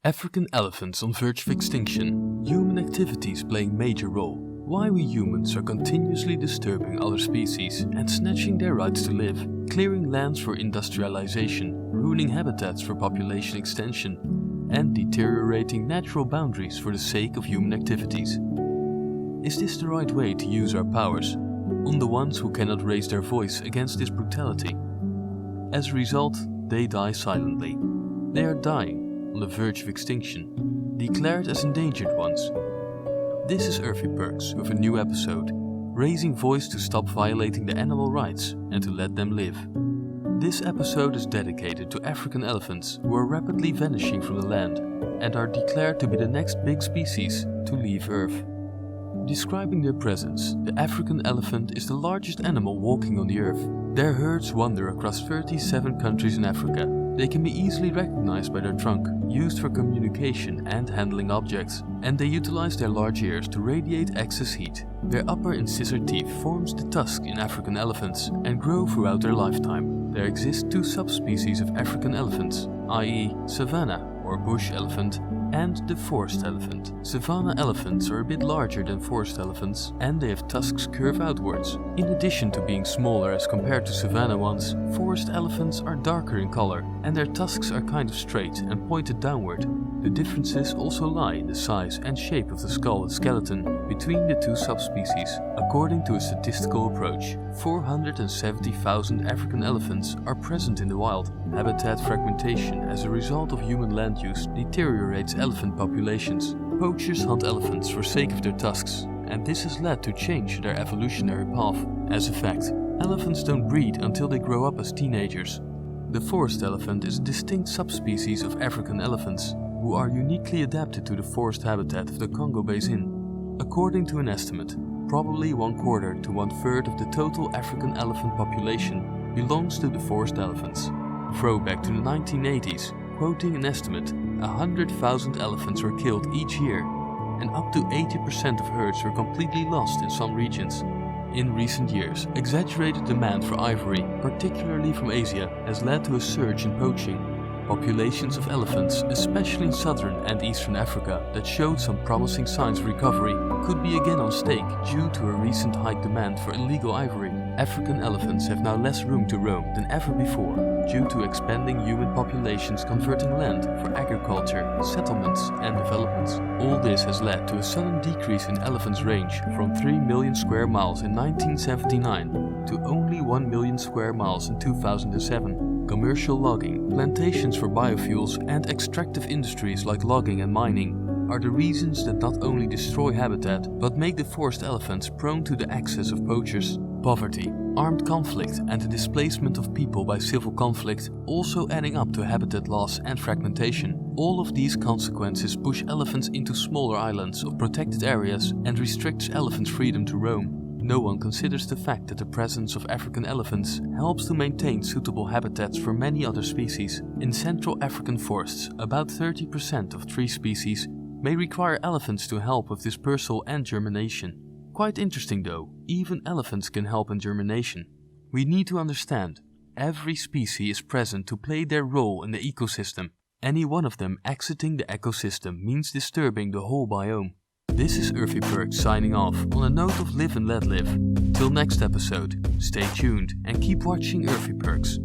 African elephants on verge of extinction. Human activities playing major role. Why we humans are continuously disturbing other species and snatching their rights to live, clearing lands for industrialization, ruining habitats for population extension, and deteriorating natural boundaries for the sake of human activities. Is this the right way to use our powers on the ones who cannot raise their voice against this brutality? As a result, they die silently. They are dying on the verge of extinction, declared as endangered ones. This is Earthy Perks with a new episode, raising voice to stop violating the animal rights and to let them live. This episode is dedicated to African elephants who are rapidly vanishing from the land and are declared to be the next big species to leave Earth. Describing their presence, the African elephant is the largest animal walking on the Earth. Their herds wander across 37 countries in Africa. They can be easily recognized by their trunk, used for communication and handling objects, and they utilize their large ears to radiate excess heat. Their upper incisor teeth forms the tusk in African elephants and grow throughout their lifetime. There exist two subspecies of African elephants, i.e. savanna or bush elephant and the forest elephant. Savanna elephants are a bit larger than forest elephants and they have tusks curve outwards. In addition to being smaller as compared to savanna ones, forest elephants are darker in color and their tusks are kind of straight and pointed downward. The differences also lie in the size and shape of the skull and skeleton between the two subspecies. According to a statistical approach, 470,000 African elephants are present in the wild. Habitat fragmentation as a result of human land use deteriorates elephant populations. Poachers hunt elephants for sake of their tusks, and this has led to change in their evolutionary path. As a fact, elephants don't breed until they grow up as teenagers. The forest elephant is a distinct subspecies of African elephants, who are uniquely adapted to the forest habitat of the Congo Basin. According to an estimate, probably 1/4 to 1/3 of the total African elephant population belongs to the forest elephants. Throwback to the 1980s, quoting an estimate, 100,000 elephants were killed each year, and up to 80% of herds were completely lost in some regions. In recent years, exaggerated demand for ivory, particularly from Asia, has led to a surge in poaching. Populations of elephants, especially in southern and eastern Africa, that showed some promising signs of recovery, could be again on stake due to a recent high demand for illegal ivory. African elephants have now less room to roam than ever before, due to expanding human populations converting land for agriculture, settlements and developments. All this has led to a sudden decrease in elephants' range from 3 million square miles in 1979 to only 1 million square miles in 2007. Commercial logging, plantations for biofuels and extractive industries like logging and mining are the reasons that not only destroy habitat but make the forest elephants prone to the access of poachers. Poverty, armed conflict and the displacement of people by civil conflict also adding up to habitat loss and fragmentation. All of these consequences push elephants into smaller islands of protected areas and restricts elephants' freedom to roam. No one considers the fact that the presence of African elephants helps to maintain suitable habitats for many other species. In Central African forests, about 30% of tree species may require elephants to help with dispersal and germination. Quite interesting though, even elephants can help in germination. We need to understand, every species is present to play their role in the ecosystem. Any one of them exiting the ecosystem means disturbing the whole biome. This is Earthy Perks signing off on a note of live and let live. Till next episode, stay tuned and keep watching Earthy Perks.